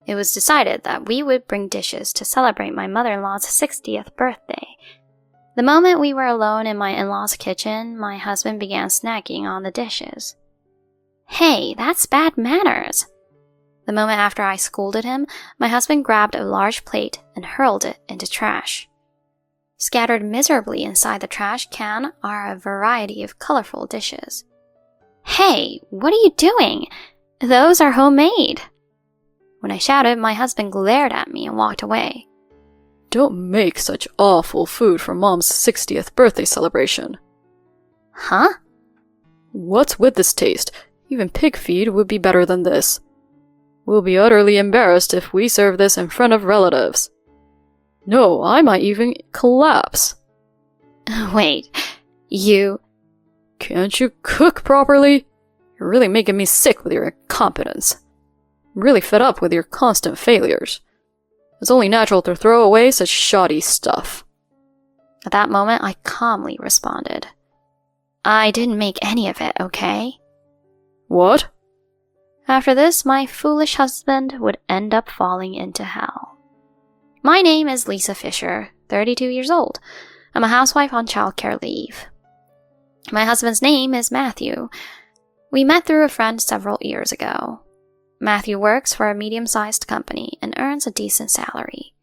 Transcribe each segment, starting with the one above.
It was decided that we would bring dishes to celebrate my mother-in-law's 60th birthday. The moment we were alone in my in-law's kitchen, my husband began snacking on the dishes. "Hey, that's bad manners." The moment after I scolded him, my husband grabbed a large plate and hurled it into trash. Scattered miserably inside the trash can are a variety of colorful dishes. "Hey, what are you doing? Those are homemade." When I shouted, my husband glared at me and walked away. "Don't make such awful food for Mom's 60th birthday celebration." "Huh?" "What's with this taste? Even pig feed would be better than this. We'll be utterly embarrassed if we serve this in front of relatives. No, I might even collapse." "Wait, you..." "Can't you cook properly? You're really making me sick with your incompetence. I'm really fed up with your constant failures. It's only natural to throw away such shoddy stuff." At that moment, I calmly responded, "I didn't make any of it, okay?" "What?" After this, my foolish husband would end up falling into hell. My name is Lisa Fisher, 32 years old. I'm a housewife on childcare leave. My husband's name is Matthew. We met through a friend several years ago. Matthew works for a medium-sized company and earns a decent salary.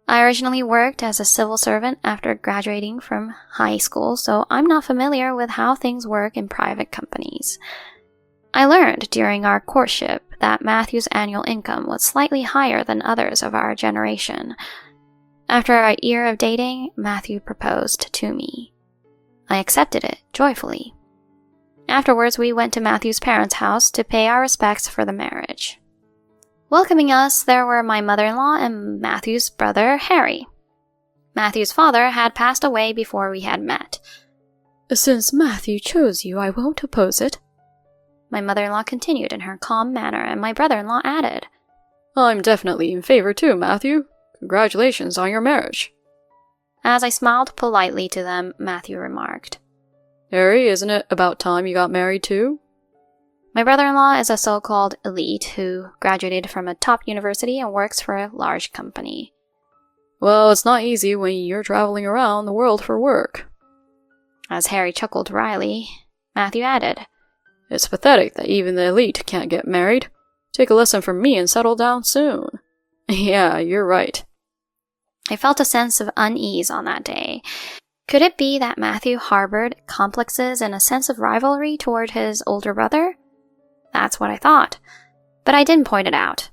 I originally worked as a civil servant after graduating from high school, so I'm not familiar with how things work in private companies. I learned during our courtship that Matthew's annual income was slightly higher than others of our generation. After a year of dating, Matthew proposed to me. I accepted it joyfully. Afterwards, we went to Matthew's parents' house to pay our respects for the marriage. Welcoming us, there were my mother-in-law and Matthew's brother, Harry. Matthew's father had passed away before we had met. "Since Matthew chose you, I won't oppose it," my mother-in-law continued in her calm manner, and my brother-in-law added, "I'm definitely in favor too, Matthew. Congratulations on your marriage." As I smiled politely to them, Matthew remarked, "Harry, isn't it about time you got married too?" My brother-in-law is a so-called elite who graduated from a top university and works for a large company. "Well, it's not easy when you're traveling around the world for work." As Harry chuckled wryly, Matthew added, "It's pathetic that even the elite can't get married. Take a lesson from me and settle down soon." "Yeah, you're right." I felt a sense of unease on that day. Could it be that Matthew harbored complexes and a sense of rivalry toward his older brother? That's what I thought, but I didn't point it out.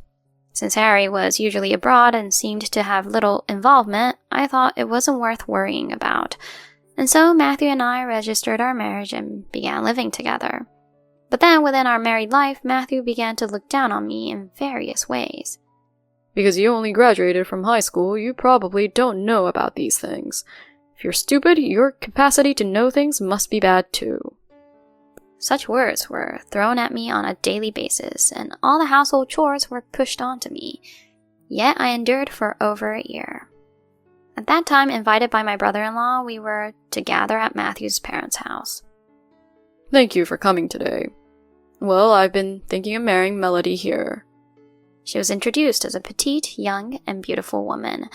Since Harry was usually abroad and seemed to have little involvement, I thought it wasn't worth worrying about, and so Matthew and I registered our marriage and began living together. But then within our married life, Matthew began to look down on me in various ways. "Because you only graduated from high school, you probably don't know about these things. If you're stupid, your capacity to know things must be bad too." Such words were thrown at me on a daily basis, and all the household chores were pushed onto me. Yet I endured for over a year. At that time, invited by my brother-in-law, we were to gather at Matthew's parents' house. "Thank you for coming today. Well, I've been thinking of marrying Melody here." She was introduced as a petite, young, and beautiful woman.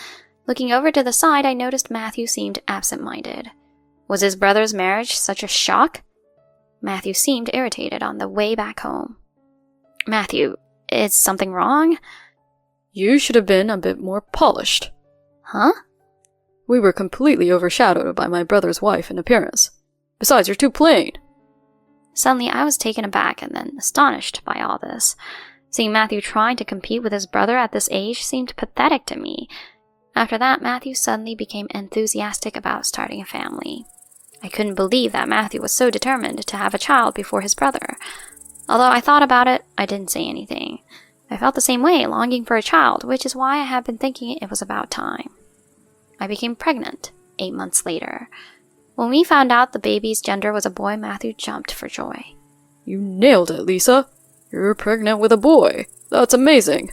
Looking over to the side, I noticed Matthew seemed absent-minded. Was his brother's marriage such a shock? Matthew seemed irritated on the way back home. "Matthew, is something wrong?" "You should have been a bit more polished." "Huh?" "We were completely overshadowed by my brother's wife in appearance. Besides, you're too plain." Suddenly, I was taken aback and then astonished by all this. Seeing Matthew trying to compete with his brother at this age seemed pathetic to me. After that, Matthew suddenly became enthusiastic about starting a family. I couldn't believe that Matthew was so determined to have a child before his brother. Although I thought about it, I didn't say anything. I felt the same way, longing for a child, which is why I had been thinking it was about time. I became pregnant 8 months later. When we found out the baby's gender was a boy, Matthew jumped for joy. "You nailed it, Lisa. You're pregnant with a boy. That's amazing."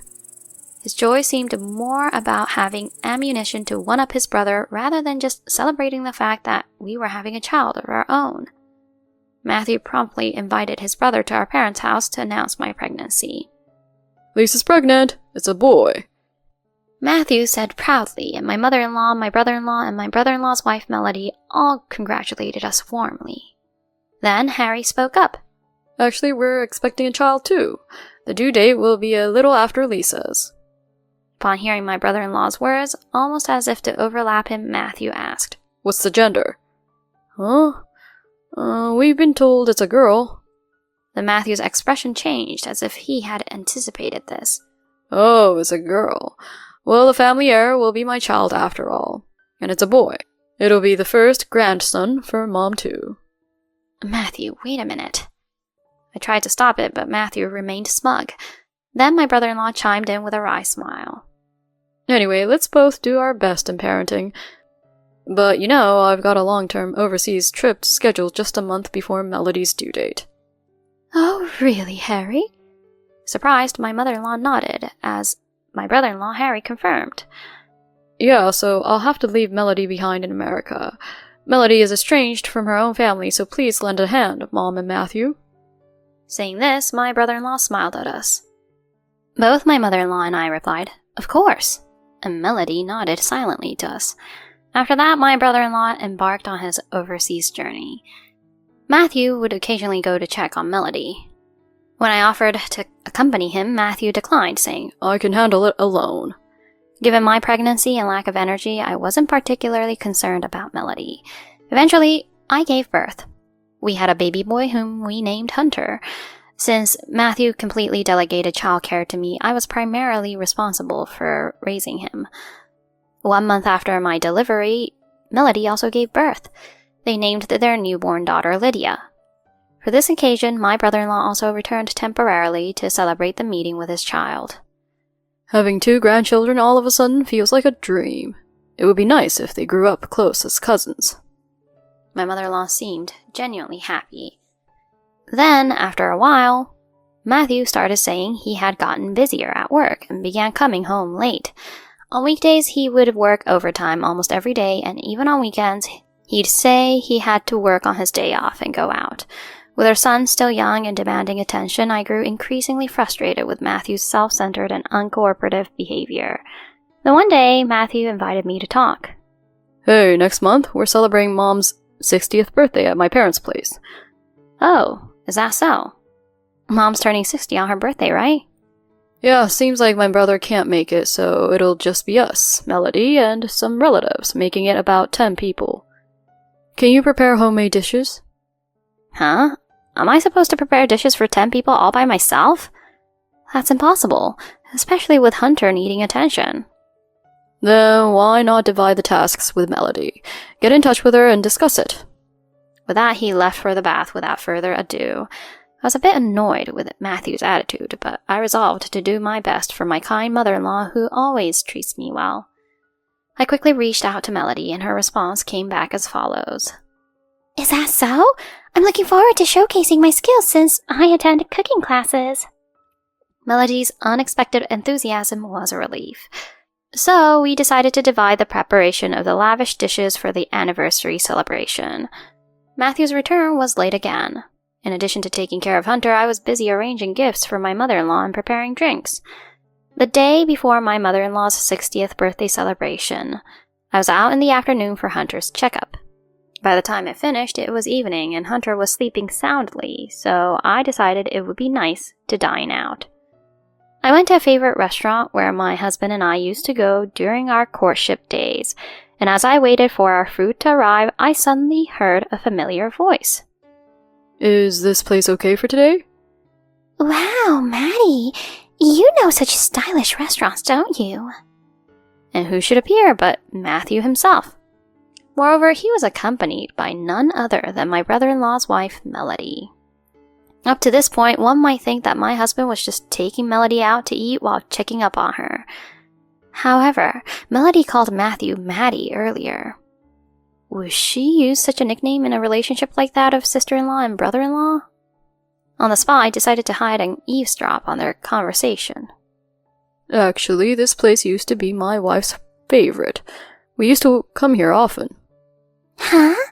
His joy seemed more about having ammunition to one-up his brother rather than just celebrating the fact that we were having a child of our own. Matthew promptly invited his brother to our parents' house to announce my pregnancy. Lisa's pregnant. It's a boy. Matthew said proudly, and my mother-in-law, my brother-in-law, and my brother-in-law's wife Melody all congratulated us warmly. Then Harry spoke up. Actually, we're expecting a child too. The due date will be a little after Lisa's. Upon hearing my brother-in-law's words, almost as if to overlap him, Matthew asked, What's the gender? Huh? We've been told it's a girl. Then Matthew's expression changed, as if he had anticipated this. Oh, it's a girl. Well, the family heir will be my child after all. And it's a boy. It'll be the first grandson for Mom too. Matthew, wait a minute. I tried to stop it, but Matthew remained smug. Then my brother-in-law chimed in with a wry smile. Anyway, let's both do our best in parenting. But you know, I've got a long-term overseas trip scheduled just a month before Melody's due date. Oh, really, Harry? Surprised, my mother-in-law nodded, as my brother-in-law Harry confirmed. Yeah, so I'll have to leave Melody behind in America. Melody is estranged from her own family, so please lend a hand, Mom and Matthew. Saying this, my brother-in-law smiled at us. Both my mother-in-law and I replied, Of course, and Melody nodded silently to us. After that, my brother-in-law embarked on his overseas journey. Matthew would occasionally go to check on Melody. When I offered to accompany him, Matthew declined, saying, I can handle it alone. Given my pregnancy and lack of energy, I wasn't particularly concerned about Melody. Eventually, I gave birth. We had a baby boy whom we named Hunter. Since Matthew completely delegated childcare to me, I was primarily responsible for raising him. 1 month after my delivery, Melody also gave birth. They named their newborn daughter Lydia. For this occasion, my brother-in-law also returned temporarily to celebrate the meeting with his child. Having 2 grandchildren all of a sudden feels like a dream. It would be nice if they grew up close as cousins. My mother-in-law seemed genuinely happy. Then, after a while, Matthew started saying he had gotten busier at work and began coming home late. On weekdays, he would work overtime almost every day, and even on weekends, he'd say he had to work on his day off and go out. With our son still young and demanding attention, I grew increasingly frustrated with Matthew's self-centered and uncooperative behavior. Then one day, Matthew invited me to talk. Hey, next month, we're celebrating Mom's 60th birthday at my parents' place. Oh, is that so? Mom's turning 60 on her birthday, right? Yeah, seems like my brother can't make it, so it'll just be us, Melody, and some relatives, making it about 10 people. Can you prepare homemade dishes? Huh? Am I supposed to prepare dishes for 10 people all by myself? That's impossible, especially with Hunter needing attention. Then why not divide the tasks with Melody? Get in touch with her and discuss it. With that, he left for the bath without further ado. I was a bit annoyed with Matthew's attitude, but I resolved to do my best for my kind mother-in-law who always treats me well. I quickly reached out to Melody, and her response came back as follows. Is that so? I'm looking forward to showcasing my skills since I attend cooking classes. Melody's unexpected enthusiasm was a relief. So we decided to divide the preparation of the lavish dishes for the anniversary celebration. Matthew's return was late again. In addition to taking care of Hunter, I was busy arranging gifts for my mother-in-law and preparing drinks. The day before my mother-in-law's 60th birthday celebration, I was out in the afternoon for Hunter's checkup. By the time it finished, it was evening and Hunter was sleeping soundly, so I decided it would be nice to dine out. I went to a favorite restaurant where my husband and I used to go during our courtship days, and as I waited for our food to arrive, I suddenly heard a familiar voice. Is this place okay for today? Wow, Maddie, you know such stylish restaurants, don't you? And who should appear but Matthew himself. Moreover, he was accompanied by none other than my brother-in-law's wife, Melody. Up to this point, one might think that my husband was just taking Melody out to eat while checking up on her. However, Melody called Matthew Maddie earlier. Would she use such a nickname in a relationship like that of sister-in-law and brother-in-law? On the spot, I decided to hide and eavesdrop on their conversation. Actually, this place used to be my wife's favorite. We used to come here often. Huh?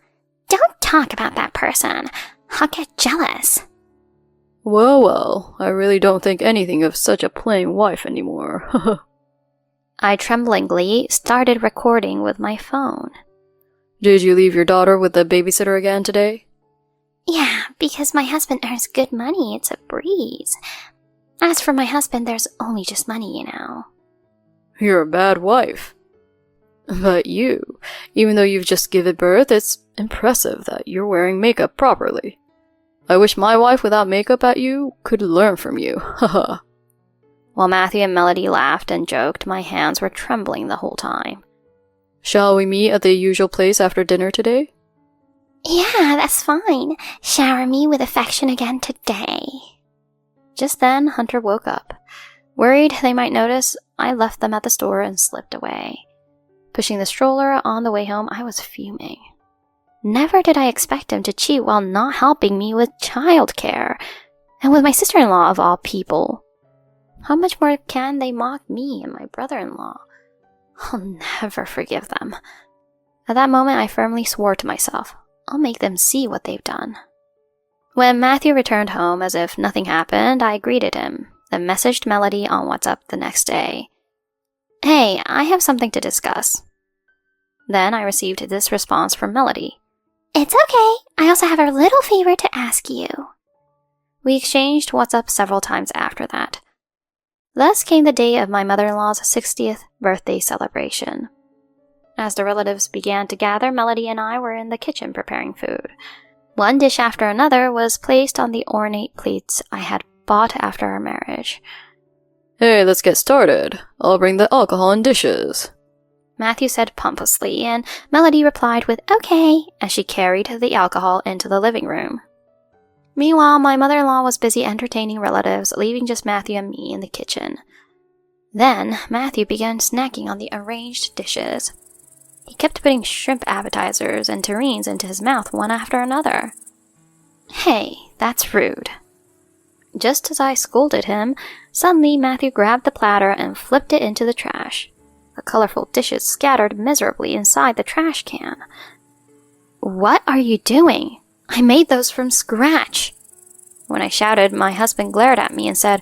Don't talk about that person. I'll get jealous. Well, well, I really don't think anything of such a plain wife anymore. I tremblingly started recording with my phone. Did you leave your daughter with the babysitter again today? Yeah, because my husband earns good money, it's a breeze. As for my husband, there's only just money, You're a bad wife. But you, even though you've just given birth, it's impressive that you're wearing makeup properly. I wish my wife without makeup at you could learn from you, haha. While Matthew and Melody laughed and joked, my hands were trembling the whole time. Shall we meet at the usual place after dinner today? Yeah, that's fine. Shower me with affection again today. Just then, Hunter woke up. Worried they might notice, I left them at the store and slipped away. Pushing the stroller on the way home, I was fuming. Never did I expect him to cheat while not helping me with childcare, and with my sister-in-law of all people. How much more can they mock me and my brother-in-law? I'll never forgive them. At that moment, I firmly swore to myself, I'll make them see what they've done. When Matthew returned home as if nothing happened, I greeted him, then messaged Melody on WhatsApp the next day. Hey, I have something to discuss. Then I received this response from Melody. It's okay. I also have a little favor to ask you. We exchanged WhatsApp several times after that. Thus came the day of my mother-in-law's 60th birthday celebration. As the relatives began to gather, Melody and I were in the kitchen preparing food. One dish after another was placed on the ornate plates I had bought after our marriage. Hey, let's get started. I'll bring the alcohol and dishes, Matthew said pompously, and Melody replied with okay as she carried the alcohol into the living room. Meanwhile, my mother-in-law was busy entertaining relatives, leaving just Matthew and me in the kitchen. Then, Matthew began snacking on the arranged dishes. He kept putting shrimp appetizers and terrines into his mouth one after another. Hey, that's rude. Just as I scolded him, suddenly Matthew grabbed the platter and flipped it into the trash. The colorful dishes scattered miserably inside the trash can. What are you doing? I made those from scratch. When I shouted, my husband glared at me and said,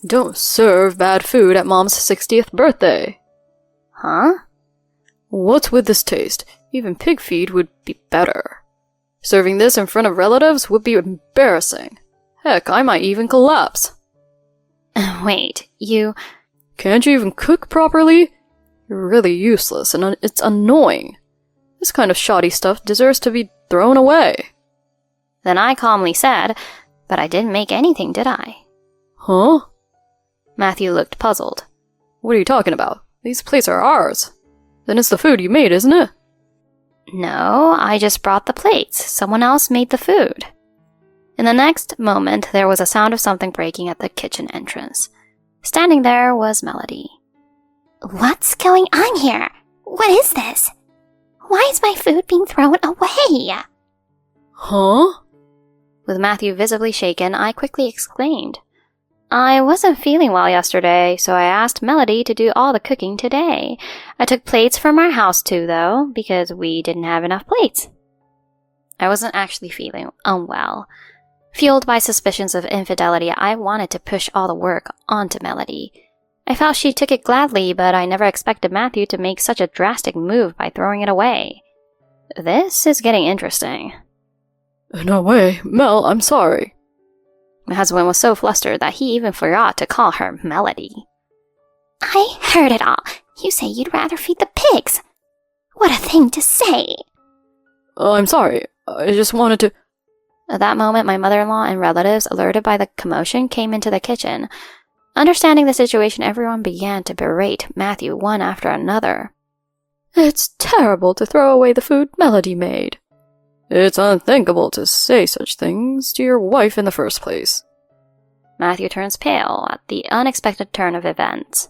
Don't serve bad food at Mom's 60th birthday. Huh? What's with this taste? Even pig feed would be better. Serving this in front of relatives would be embarrassing. Heck, I might even collapse. Wait, you... Can't you even cook properly? You're really useless, and it's annoying. This kind of shoddy stuff deserves to be thrown away. Then I calmly said, but I didn't make anything, did I? Huh? Matthew looked puzzled. What are you talking about? These plates are ours. Then it's the food you made, isn't it? No, I just brought the plates. Someone else made the food. In the next moment, there was a sound of something breaking at the kitchen entrance. Standing there was Melody. What's going on here? What is this? Why is my food being thrown away? Huh? With Matthew visibly shaken, I quickly exclaimed, I wasn't feeling well yesterday, so I asked Melody to do all the cooking today. I took plates from our house too, though, because we didn't have enough plates. I wasn't actually feeling unwell. Fueled by suspicions of infidelity, I wanted to push all the work onto Melody. I felt she took it gladly, but I never expected Matthew to make such a drastic move by throwing it away. This is getting interesting. No way. Mel, I'm sorry. My husband was so flustered that he even forgot to call her Melody. I heard it all. You say you'd rather feed the pigs. What a thing to say. I'm sorry. I just wanted to... At that moment, my mother-in-law and relatives, alerted by the commotion, came into the kitchen. Understanding the situation, everyone began to berate Matthew one after another. It's terrible to throw away the food Melody made. It's unthinkable to say such things to your wife in the first place. Matthew turns pale at the unexpected turn of events.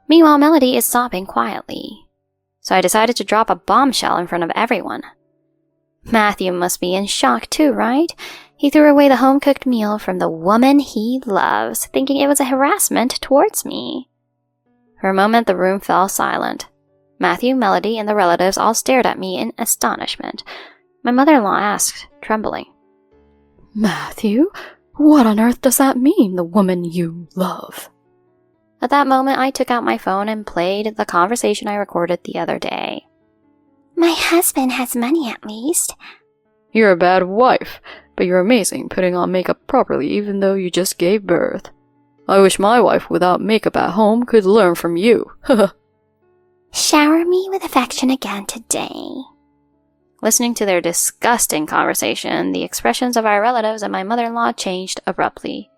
Meanwhile, Melody is sobbing quietly. So I decided to drop a bombshell in front of everyone. Matthew must be in shock too, right? He threw away the home-cooked meal from the woman he loves, thinking it was a harassment towards me. For a moment, the room fell silent. Matthew, Melody, and the relatives all stared at me in astonishment. My mother-in-law asked, trembling, Matthew, What on earth does that mean, the woman you love? At that moment, I took out my phone and played the conversation I recorded the other day. My husband has money at least. You're a bad wife, but you're amazing putting on makeup properly even though you just gave birth. I wish my wife without makeup at home could learn from you. Shower me with affection again today. Listening to their disgusting conversation, the expressions of our relatives and my mother-in-law changed abruptly.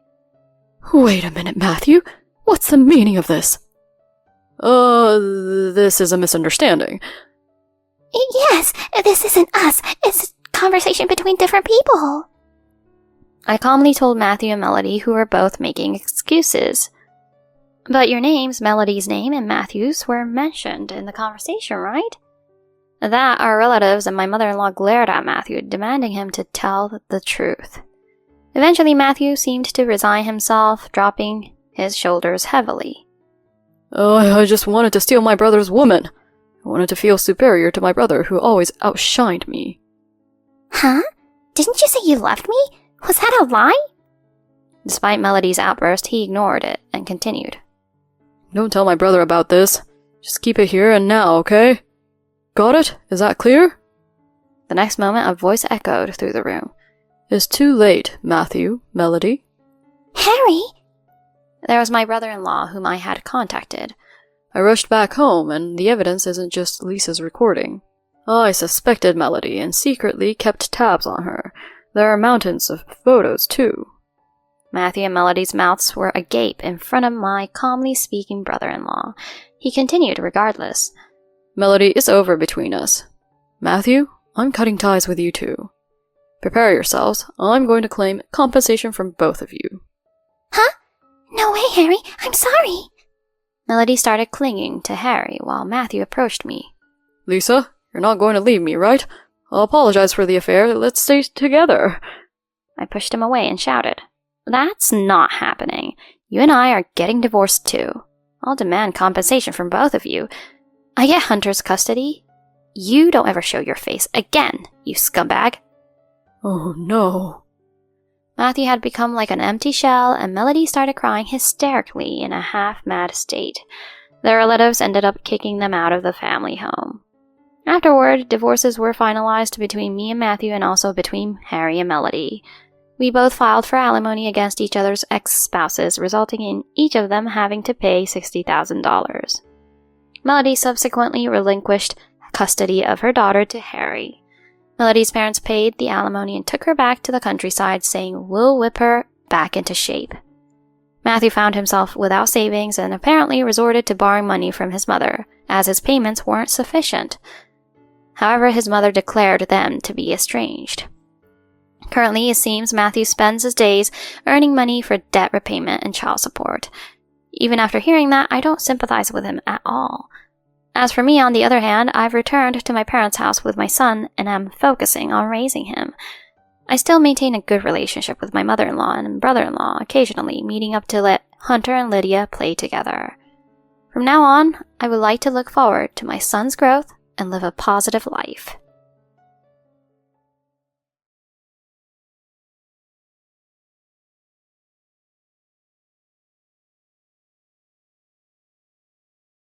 Wait a minute, Matthew. What's the meaning of this? This is a misunderstanding. Yes, this isn't us. It's a conversation between different people. I calmly told Matthew and Melody, who were both making excuses. But your names, Melody's name and Matthew's, were mentioned in the conversation, right? At that, our relatives and my mother-in-law glared at Matthew, demanding him to tell the truth. Eventually, Matthew seemed to resign himself, dropping his shoulders heavily. I just wanted to steal my brother's woman. I wanted to feel superior to my brother, who always outshined me. Huh? Didn't you say you loved me? Was that a lie? Despite Melody's outburst, he ignored it and continued. Don't tell my brother about this. Just keep it here and now, okay? Got it? Is that clear? The next moment, a voice echoed through the room. It's too late, Matthew, Melody. Harry! There was my brother-in-law, whom I had contacted. I rushed back home, and the evidence isn't just Lisa's recording. I suspected Melody and secretly kept tabs on her. There are mountains of photos, too. Matthew and Melody's mouths were agape in front of my calmly speaking brother-in-law. He continued regardless. Melody, it's over between us. Matthew, I'm cutting ties with you too. Prepare yourselves. I'm going to claim compensation from both of you. Huh? No way, Harry. I'm sorry. Melody started clinging to Harry while Matthew approached me. Lisa, you're not going to leave me, right? I'll apologize for the affair. Let's stay together. I pushed him away and shouted, That's not happening. You and I are getting divorced too. I'll demand compensation from both of you. I get Hunter's custody. You don't ever show your face again, you scumbag. Oh no. Matthew had become like an empty shell, and Melody started crying hysterically in a half-mad state. Their relatives ended up kicking them out of the family home. Afterward, divorces were finalized between me and Matthew and also between Harry and Melody. We both filed for alimony against each other's ex-spouses, resulting in each of them having to pay $60,000. Melody subsequently relinquished custody of her daughter to Harry. Melody's parents paid the alimony and took her back to the countryside, saying, We'll whip her back into shape. Matthew found himself without savings and apparently resorted to borrowing money from his mother, as his payments weren't sufficient. However, his mother declared them to be estranged. Currently, it seems Matthew spends his days earning money for debt repayment and child support. Even after hearing that, I don't sympathize with him at all. As for me, on the other hand, I've returned to my parents' house with my son and am focusing on raising him. I still maintain a good relationship with my mother-in-law and brother-in-law, occasionally meeting up to let Hunter and Lydia play together. From now on, I would like to look forward to my son's growth and live a positive life.